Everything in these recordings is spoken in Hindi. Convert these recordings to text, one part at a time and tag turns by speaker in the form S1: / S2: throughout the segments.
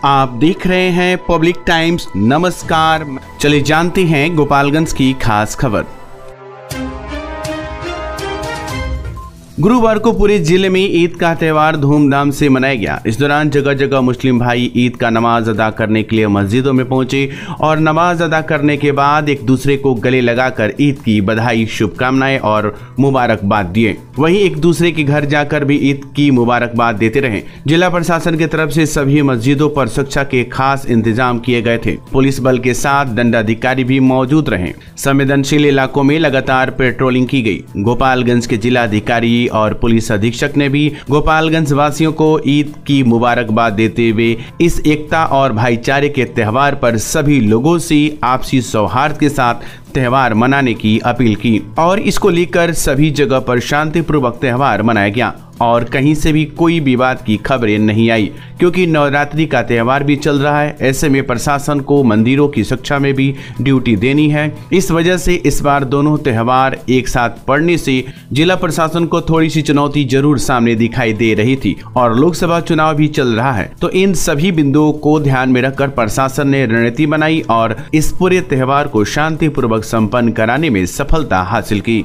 S1: आप देख रहे हैं पब्लिक टाइम्स। नमस्कार, चलिए जानते हैं गोपालगंज की खास खबर। गुरुवार को पूरे जिले में ईद का त्यौहार धूमधाम से मनाया गया। इस दौरान जगह जगह मुस्लिम भाई ईद का नमाज अदा करने के लिए मस्जिदों में पहुंचे और नमाज अदा करने के बाद एक दूसरे को गले लगाकर ईद की बधाई, शुभकामनाएं और मुबारकबाद दिए। वहीं एक दूसरे के घर जाकर भी ईद की मुबारकबाद देते रहे। जिला प्रशासन की तरफ से सभी मस्जिदों पर सुरक्षा के खास इंतजाम किए गए थे। पुलिस बल के साथ दंडाधिकारी भी मौजूद रहे। संवेदनशील इलाकों में लगातार पेट्रोलिंग की गई। गोपालगंज के जिलाधिकारी और पुलिस अधीक्षक ने भी गोपालगंज वासियों को ईद की मुबारकबाद देते हुए इस एकता और भाईचारे के त्यौहार पर सभी लोगों से आपसी सौहार्द के साथ त्यौहार मनाने की अपील की और इसको लेकर सभी जगह पर शांतिपूर्वक त्यौहार मनाया गया और कहीं से भी कोई विवाद की खबरें नहीं आई, क्योंकि नवरात्रि का त्यौहार भी चल रहा है। ऐसे में प्रशासन को मंदिरों की सुरक्षा में भी ड्यूटी देनी है। इस वजह से इस बार दोनों त्यौहार एक साथ पड़ने से जिला प्रशासन को थोड़ी सी चुनौती जरूर सामने दिखाई दे रही थी और लोकसभा चुनाव भी चल रहा है। तो इन सभी बिंदुओं को ध्यान में रखकर प्रशासन ने रणनीति बनाई और इस पूरे त्यौहार को शांतिपूर्वक संपन्न कराने में सफलता हासिल की।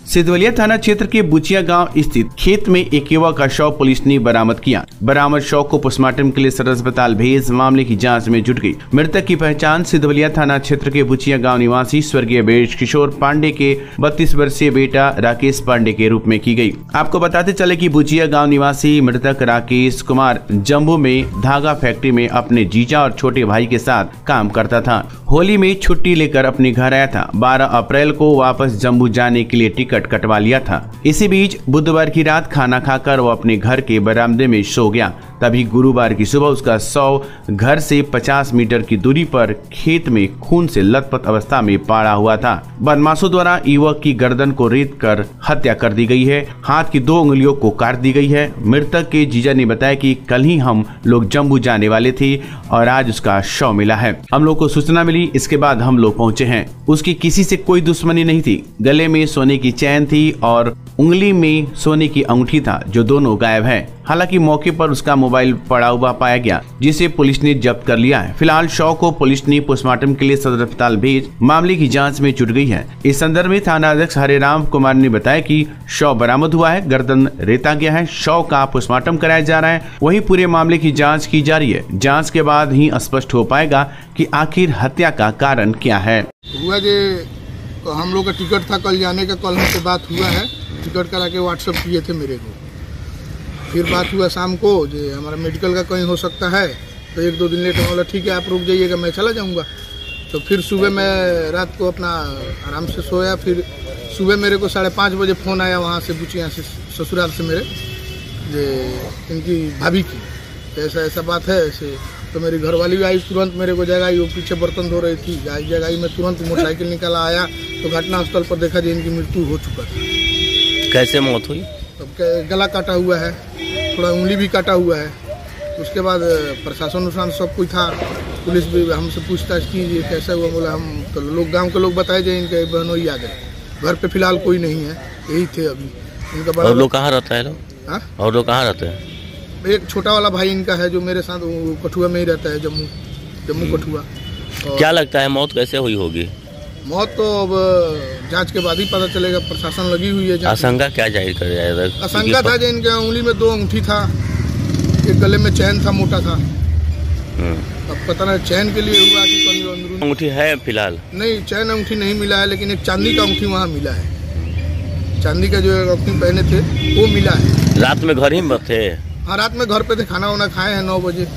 S1: सिधवलिया थाना क्षेत्र के बुचिया गांव स्थित खेत में एक युवक का शव पुलिस ने बरामद किया। बरामद शव को पोस्टमार्टम के लिए सदर अस्पताल भेज मामले की जांच में जुट गई। मृतक की पहचान सिधवलिया थाना क्षेत्र के बुचिया गांव निवासी स्वर्गीय बेश किशोर पांडे के 32 वर्षीय बेटा राकेश पांडे के रूप में की गई। आपको बताते चले कि बुचिया गाँव निवासी मृतक राकेश कुमार जम्मू में धागा फैक्ट्री में अपने जीजा और छोटे भाई के साथ काम करता था। होली में छुट्टी लेकर अपने घर आया था। 12 अप्रैल को वापस जम्मू जाने के लिए टिकट कटवा लिया था। इसी बीच बुधवार की रात खाना खाकर वो अपने घर के बरामदे में सो गया। तभी गुरुवार की सुबह उसका शव घर से 50 मीटर की दूरी पर खेत में खून से लथपथ अवस्था में पड़ा हुआ था। बदमाशों द्वारा युवक की गर्दन को रेत कर हत्या कर दी गई है। हाथ की 2 उंगलियों को काट दी गई है। मृतक के जीजा ने बताया कि कल ही हम लोग जम्मू जाने वाले थे और आज उसका शव मिला है। हम लोग को सूचना मिली, इसके बाद हम लोग पहुंचे हैं। उसकी किसी से कोई दुश्मनी नहीं थी। गले में सोने की चैन थी और उंगली में सोने की अंगूठी था, जो दोनों गायब है। हालांकि मौके पर उसका मोबाइल पड़ा हुआ पाया गया, जिसे पुलिस ने जब्त कर लिया है। फिलहाल शव को पुलिस ने पोस्टमार्टम के लिए सदर अस्पताल भेज मामले की जांच में जुट गई है। इस संदर्भ में थाना अध्यक्ष हरिराम कुमार ने बताया कि शव बरामद हुआ है, गर्दन रेता गया है, शव का पोस्टमार्टम कराया जा रहा है। वहीं पूरे मामले की जाँच की जा रही है। जाँच के बाद ही स्पष्ट हो पाएगा कि आखिर हत्या का कारण क्या है।
S2: तो हम लोग का टिकट था कल जाने का, कल हमसे बात हुआ है। टिकट करा के व्हाट्सअप किए थे मेरे को। फिर बात हुआ शाम को जो हमारा मेडिकल का कहीं हो सकता है, तो 1-2 दिन लेट बोला ठीक है आप रुक जाइएगा, मैं चला जाऊंगा। तो फिर सुबह मैं रात को अपना आराम से सोया। फिर सुबह मेरे को 5:30 बजे फ़ोन आया वहाँ से बुचिया से, ससुराल से मेरे इनकी भाभी की, ऐसा ऐसा बात है ऐसे। तो मेरी घरवाली भी आई, तुरंत मेरे को जगाई। वो पीछे बर्तन धो रही थी, जगाई। मैं तुरंत मोटरसाइकिल निकाला आया तो घटनास्थल पर देखा जी इनकी मृत्यु हो चुका था।
S3: कैसे मौत हुई?
S2: तब गला काटा हुआ है, थोड़ा उंगली भी काटा हुआ है। उसके बाद प्रशासन उशासन सब कुछ था। पुलिस भी हमसे पूछताछ की ये कैसा हुआ, बोला हम तो लोग गांव के लोग बताए जाए इनके बहनों ही आ गए। घर पे फिलहाल कोई नहीं है, यही थे अभी। इनका बड़ा।
S3: और लोग कहाँ रहता है लोग?
S2: हाँ,
S3: और लोग कहाँ रहते हैं?
S2: एक छोटा वाला भाई इनका है जो मेरे साथ कठुआ में ही रहता है, जम्मू कठुआ।
S3: क्या लगता है मौत कैसे हुई होगी?
S2: मौत तो अब जांच के बाद ही पता चलेगा। प्रशासन लगी हुई है।
S3: आशंका क्या जाहिर कर रहा है?
S2: आशंका था जो इनके उंगली में 2 अंगूठी था, एक गले में चैन था, मोटा था। अब पता नहीं चैन के लिए हुआ कि अंदरूनी
S3: अंगूठी है फिलहाल?
S2: नहीं, चैन अंगूठी नहीं मिला है, लेकिन एक चांदी का अंगूठी वहाँ मिला है। चांदी का जो अंगूठी पहने थे वो मिला है।
S3: रात में घर ही में थे?
S2: हाँ, रात में घर पे थे, खाना वाना खाए हैं 9 बजे।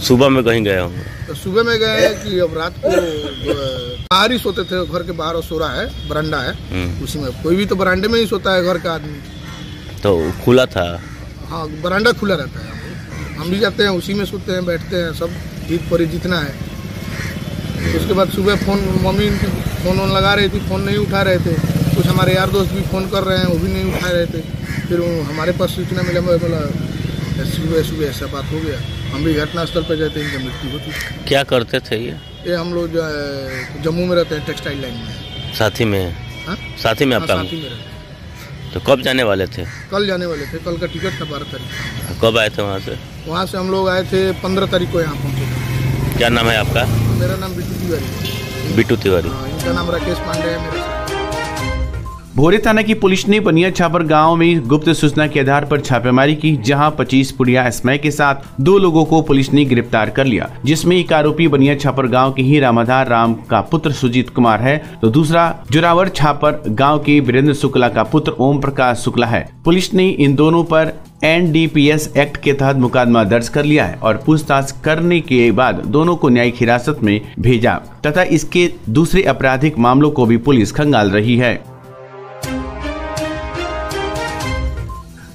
S3: सुबह में कहीं गए होंगे?
S2: तो सुबह में गए हैं कि अब रात को बाहर ही सोते थे। घर के बाहर सोरा है, बरांडा है, उसी में। कोई भी तो बरांडे में ही सोता है घर का आदमी। तो
S3: खुला था?
S2: हाँ, बरांडा खुला रहता है। हम भी जाते हैं, उसी में सोते हैं, बैठते हैं सब, ईद पर जितना है। उसके बाद सुबह फ़ोन मम्मी इनकी फ़ोन लगा रही थी, फ़ोन नहीं उठा रहे थे। कुछ हमारे यार दोस्त भी फ़ोन कर रहे हैं, वो भी नहीं उठा रहे थे। फिर हमारे पास सूचना मिला, बोला सुबह ऐसा बात हो गया। हम भी घटनास्थल पर जाते हैं, इनकी मृत्यु होती।
S3: क्या करते थे ये हम
S2: लोग जो है जम्मू में रहते हैं, टेक्सटाइल लाइन में।
S3: साथी में?
S2: हाँ,
S3: साथी में आपका?
S2: साथी में रहते हैं।
S3: तो कब जाने वाले थे?
S2: कल जाने वाले थे। कल का टिकट था 12 तारीख।
S3: कब आए थे वहाँ से?
S2: वहाँ से हम लोग आए थे 15 तारीख को यहाँ पहुँचे।
S3: क्या नाम है आपका?
S2: मेरा नाम बिट्टू तिवारी।
S3: बिट्टू तिवारी।
S2: इनका नाम राकेश पांडे है। मेरा
S1: भोरे थाना की पुलिस ने बनिया छापर गांव में गुप्त सूचना के आधार पर छापेमारी की, जहां 25 पुड़िया स्मय के साथ 2 लोगों को पुलिस ने गिरफ्तार कर लिया, जिसमें एक आरोपी बनिया छापर गांव के ही रामाधार राम का पुत्र सुजीत कुमार है, तो दूसरा जोरावर छापर गांव के वीरेंद्र शुक्ला का पुत्र ओम प्रकाश शुक्ला है। पुलिस ने इन दोनों पर NDPS एक्ट के तहत मुकदमा दर्ज कर लिया है और पूछताछ करने के बाद दोनों को न्यायिक हिरासत में भेजा तथा इसके दूसरे आपराधिक मामलों को भी पुलिस खंगाल रही है।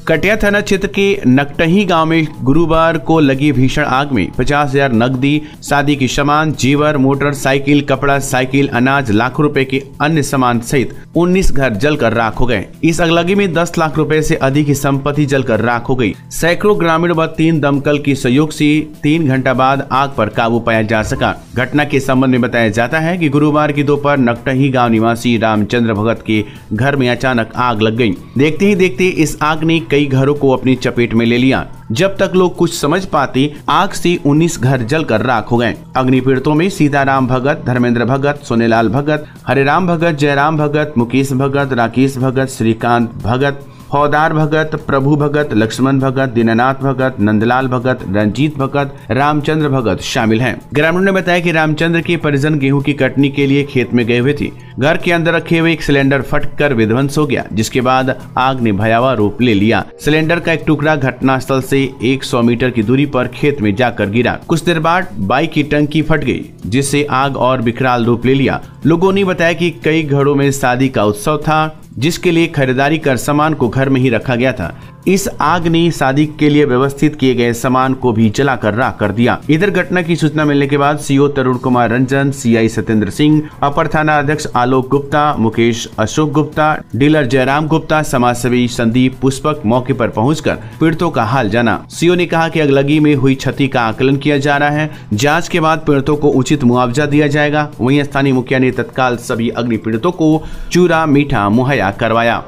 S1: कटिया थाना क्षेत्र के नकटही गांव में गुरुवार को लगी भीषण आग में 50,000 नकदी, शादी की सामान, जेवर, मोटरसाइकिल, कपड़ा, साइकिल, अनाज, लाखों रुपए के अन्य सामान सहित 19 घर जलकर राख हो गए। इस अगलगी में 10 लाख रुपए से अधिक की संपत्ति जलकर राख हो गई। सैकड़ों ग्रामीण व 3 दमकल की सहयोग से 3 घंटा बाद आग पर काबू पाया जा सका। घटना के संबंध में बताया जाता है कि गुरुवार की दोपहर नकटही गाँव निवासी रामचंद्र भगत के घर में अचानक आग लग गयी। देखते ही देखते इस आग ने कई घरों को अपनी चपेट में ले लिया। जब तक लोग कुछ समझ पाते, आग से 19 घर जलकर राख हो गए। अग्नि पीड़ितों में सीताराम भगत, धर्मेंद्र भगत, सोनेलाल भगत, हरिराम भगत, जयराम भगत, मुकेश भगत, राकेश भगत, श्रीकांत भगत, फौदार भगत, प्रभु भगत, लक्ष्मण भगत, दीननाथ भगत, नंदलाल भगत, रंजीत भगत, रामचंद्र भगत शामिल हैं। ग्रामीणों ने बताया कि रामचंद्र के परिजन गेहूं की कटनी के लिए खेत में गए हुए थे। घर के अंदर रखे हुए एक सिलेंडर फटकर विध्वंस हो गया, जिसके बाद आग ने भयावह रूप ले लिया। सिलेंडर का एक टुकड़ा घटनास्थल से 100 मीटर की दूरी पर खेत में जाकर गिरा। कुछ देर बाद बाइक की टंकी फट गई, जिससे आग और विकराल रूप ले लिया। लोगों ने बताया कि कई घरों में शादी का उत्सव था, जिसके लिए खरीदारी कर सामान को घर में ही रखा गया था। इस आग ने शादी के लिए व्यवस्थित किए गए सामान को भी जलाकर राख कर दिया। इधर घटना की सूचना मिलने के बाद CO तरुण कुमार रंजन, CI सत्येंद्र सिंह, अपर थाना अध्यक्ष आलोक गुप्ता, मुकेश अशोक गुप्ता, डीलर जयराम गुप्ता, समाजसेवी संदीप पुष्पक मौके पर पहुंचकर पीड़ितों का हाल जाना। CO ने कहा कि अगलगी में हुई क्षति का आकलन किया जा रहा है। जाँच के बाद पीड़ितों को उचित मुआवजा दिया जाएगा। वहीं स्थानीय मुखिया ने तत्काल सभी अग्नि पीड़ितों को चूरा मीठा मुहैया करवाया।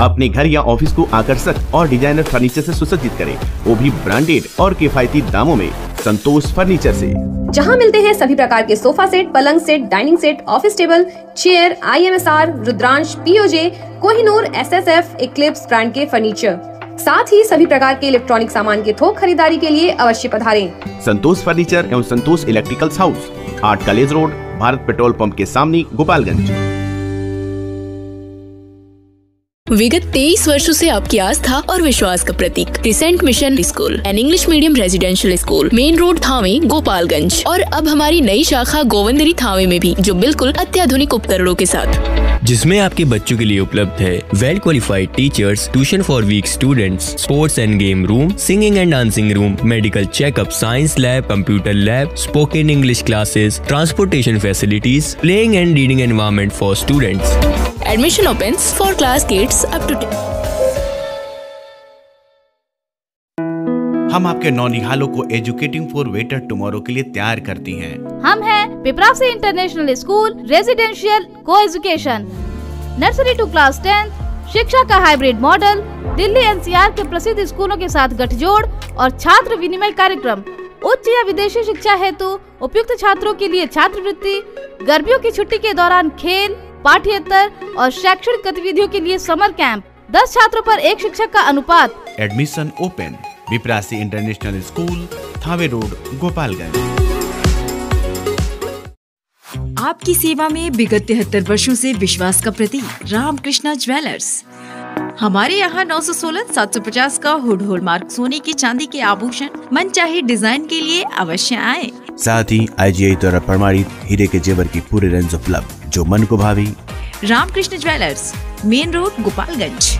S1: अपने घर या ऑफिस को आकर्षक और डिजाइनर फर्नीचर से सुसज्जित करें, वो भी ब्रांडेड और किफायती दामों में। संतोष फर्नीचर से,
S4: जहां मिलते हैं सभी प्रकार के सोफा सेट, पलंग set, dining set, office table, chair, IMSR, Rudransh, POJ, Kohinoor, SSF, Eclipse brand के फर्नीचर, साथ ही सभी प्रकार के इलेक्ट्रॉनिक सामान के थोक खरीदारी के लिए अवश्य पधारें।
S1: संतोष फर्नीचर एवं Santosh electricals house, 8 college road, Bharat petrol pump के सामने, गोपालगंज।
S5: विगत 23 वर्षों से आपकी आस्था और विश्वास का प्रतीक crescent mission school and English medium residential school, main road Thawe, Gopalganj. और अब हमारी नई शाखा गोविंदरी थावे में भी, जो बिल्कुल अत्याधुनिक उपकरणों के साथ,
S6: जिसमें आपके बच्चों के लिए उपलब्ध है well qualified teachers, tuition for weak students, sports and game room, singing and dancing room, medical checkup, science lab, computer lab, spoken English classes, transportation facilities, playing and reading environment for students.
S5: Admission opens for class kids up to 10।
S1: हम आपके नौनिहालों को एजुकेटिंग फॉर बेटर टुमारो के लिए तैयार करती हैं।
S7: हम हैं पिपरासी इंटरनेशनल स्कूल, रेजिडेंशियल को एजुकेशन, नर्सरी टू क्लास 10, शिक्षा का हाइब्रिड मॉडल, दिल्ली NCR के प्रसिद्ध स्कूलों के साथ गठजोड़ और छात्र विनिमय कार्यक्रम, उच्च या विदेशी शिक्षा हेतु उपयुक्त छात्रों के लिए छात्रवृत्ति, गर्मियों की छुट्टी के दौरान खेल, पाठ्येतर और शैक्षणिक गतिविधियों के लिए समर कैंप, 10 छात्रों पर 1 शिक्षक का अनुपात।
S1: Admission open. Viprasi international school, Thawe road, Gopalganj.
S8: आपकी सेवा में विगत 73 वर्षों से विश्वास का प्रतीक रामकृष्णा ज्वेलर्स। हमारे यहाँ 916-750 का हुड हॉलमार्क सोने की चांदी के आभूषण मनचाहे डिजाइन के लिए अवश्य आए।
S1: साथ ही IGI द्वारा प्रमाणित हीरे के जेवर की पूरे रेंज उपलब्ध, जो मन को भावी।
S8: Ramkrishna jewellers, main road, Gopalganj.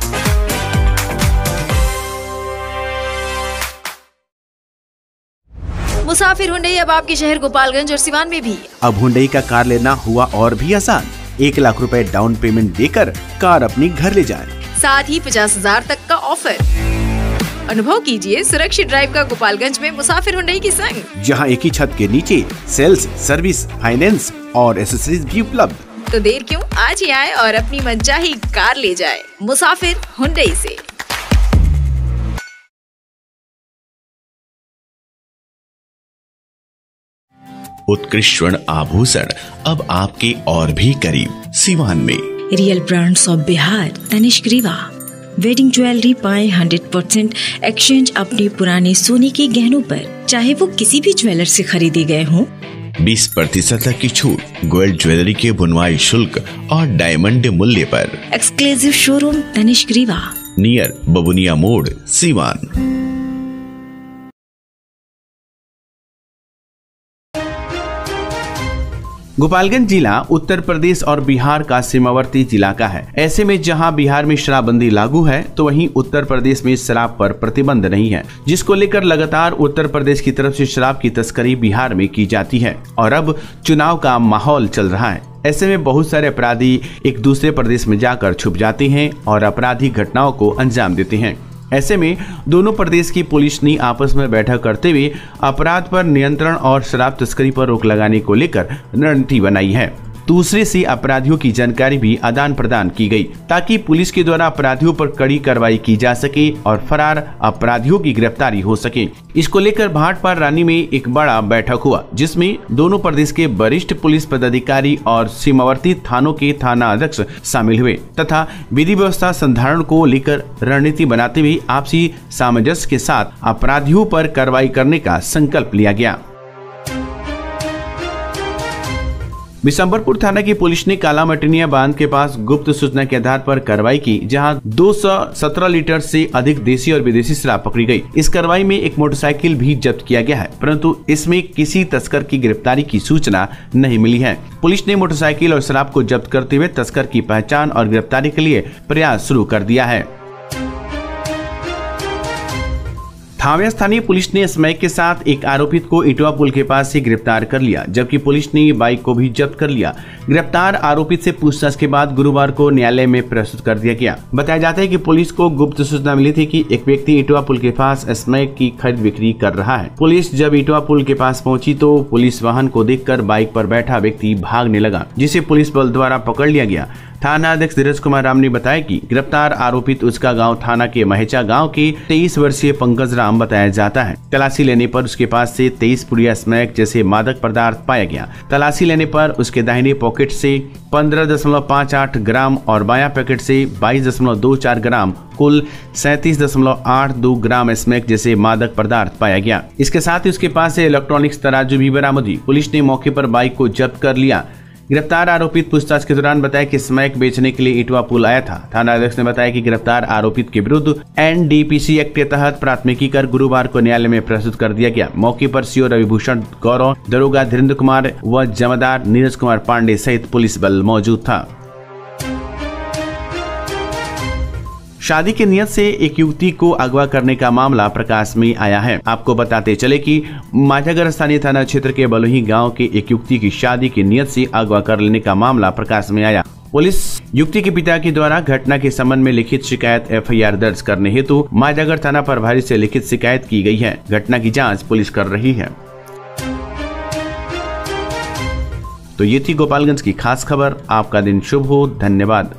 S8: मुसाफिर हुंडई अब आपके शहर गोपालगंज और सिवान में भी।
S1: अब हुंडई का कार लेना हुआ और भी आसान। 1 लाख रुपए डाउन पेमेंट देकर कार अपनी घर ले जाएं।
S8: साथ ही 50,000 तक का ऑफर। अनुभव कीजिए सुरक्षित ड्राइव का गोपालगंज में मुसाफिर हुंडई की संग, जहां एक ही छत के नीचे सेल्स, सर्विस, फाइनेंस और एसेसरीज भी उपलब्ध। तो देर क्यों, आज ही आए और अपनी मनचाही कार ले जाए मुसाफिर हुंडई से।
S9: उत्कृष्ट स्वर्ण आभूषण अब आपके और भी करीब सिवान में।
S8: Real brands of Bihar Tanishq Rivaah. Wedding jewellery पाए 100% एक्सचेंज अपने पुराने सोने के गहनों पर, चाहे वो किसी भी ज्वेलर से खरीदे गए हों।
S9: 20% तक की छूट गोल्ड ज्वेलरी के बुनवाई शुल्क और डायमंड मूल्य पर।
S8: Exclusive showroom Tanishq Rivaah,
S9: near Babuniya मोड़, सिवान।
S1: गोपालगंज जिला उत्तर प्रदेश और बिहार का सीमावर्ती जिला का है। ऐसे में जहां बिहार में शराबबंदी लागू है तो वहीं उत्तर प्रदेश में शराब पर प्रतिबंध नहीं है, जिसको लेकर लगातार उत्तर प्रदेश की तरफ से शराब की तस्करी बिहार में की जाती है और अब चुनाव का माहौल चल रहा है। ऐसे में बहुत सारे अपराधी एक दूसरे प्रदेश में जाकर छुप जाते हैं और आपराधिक घटनाओं को अंजाम देते हैं। ऐसे में दोनों प्रदेश की पुलिस ने आपस में बैठक करते हुए अपराध पर नियंत्रण और शराब तस्करी पर रोक लगाने को लेकर रणनीति बनाई है। दूसरे से अपराधियों की जानकारी भी आदान प्रदान की गई ताकि पुलिस के द्वारा अपराधियों पर कड़ी कार्रवाई की जा सके और फरार अपराधियों की गिरफ्तारी हो सके। इसको लेकर भाटपार रानी में एक बड़ा बैठक हुआ, जिसमें दोनों प्रदेश के वरिष्ठ पुलिस पदाधिकारी और सीमावर्ती थानों के थाना अध्यक्ष शामिल हुए तथा विधि व्यवस्था संधारण को लेकर रणनीति बनाते हुए आपसी सामंजस्य के साथ अपराधियों पर कार्रवाई करने का संकल्प लिया गया। बिशंबरपुर थाना की पुलिस ने काला मटनिया बांध के पास गुप्त सूचना के आधार पर कार्रवाई की, जहां 217 लीटर से अधिक देसी और विदेशी शराब पकड़ी गई। इस कार्रवाई में एक मोटरसाइकिल भी जब्त किया गया है, परंतु इसमें किसी तस्कर की गिरफ्तारी की सूचना नहीं मिली है। पुलिस ने मोटरसाइकिल और शराब को जब्त करते हुए तस्कर की पहचान और गिरफ्तारी के लिए प्रयास शुरू कर दिया है। थावे स्थानीय पुलिस ने स्मैक के साथ एक आरोपित को इटवा पुल के पास से गिरफ्तार कर लिया, जबकि पुलिस ने बाइक को भी जब्त कर लिया। गिरफ्तार आरोपित से पूछताछ के बाद गुरुवार को न्यायालय में प्रस्तुत कर दिया गया। बताया जाता है कि पुलिस को गुप्त सूचना मिली थी कि एक व्यक्ति इटवा पुल के पास स्मैक की खरीद बिक्री कर रहा है। पुलिस जब इटवा पुल के पास पहुंची तो पुलिस वाहन को देखकर बाइक पर बैठा व्यक्ति भागने लगा, जिसे पुलिस बल द्वारा पकड़ लिया गया। थाना अध्यक्ष धीरज कुमार राम ने बताया कि गिरफ्तार आरोपित उसका गांव थाना के महेचा गांव के 23 वर्षीय पंकज राम बताया जाता है। तलाशी लेने पर उसके पास से 23 पुड़िया स्मैक जैसे मादक पदार्थ पाया गया। तलाशी लेने पर उसके दाहिने पॉकेट से 15.58 ग्राम और बायां पैकेट से 22.24 ग्राम कुल 37.82 ग्राम स्मैक जैसे मादक पदार्थ पाया गया। इसके साथ ही उसके पास से इलेक्ट्रॉनिक्स तराजू भी बरामद हुई। पुलिस ने मौके पर बाइक को जब्त कर लिया। गिरफ्तार आरोपित पूछताछ के दौरान बताया कि स्मैक बेचने के लिए इटवा पुल आया था। थाना अध्यक्ष ने बताया कि गिरफ्तार आरोपित के विरुद्ध NDPC एक्ट के तहत प्राथमिकी कर गुरुवार को न्यायालय में प्रस्तुत कर दिया गया। मौके पर सीओ रविभूषण गौरव, दरोगा धीरेन्द्र कुमार व जमादार नीरज कुमार पांडे सहित पुलिस बल मौजूद था। शादी की नियत से एक युवती को अगवा करने का मामला प्रकाश में आया है। आपको बताते चले कि माझागर स्थानीय थाना क्षेत्र के बलोही गांव के एक युवती की शादी की नियत से अगवा कर लेने का मामला प्रकाश में आया। पुलिस युवती के पिता के द्वारा घटना के संबंध में लिखित शिकायत FIR दर्ज करने हेतु माझागर थाना प्रभारी से लिखित शिकायत की गई है। घटना की जाँच पुलिस कर रही है। तो ये थी गोपालगंज की खास खबर। आपका दिन शुभ हो। धन्यवाद।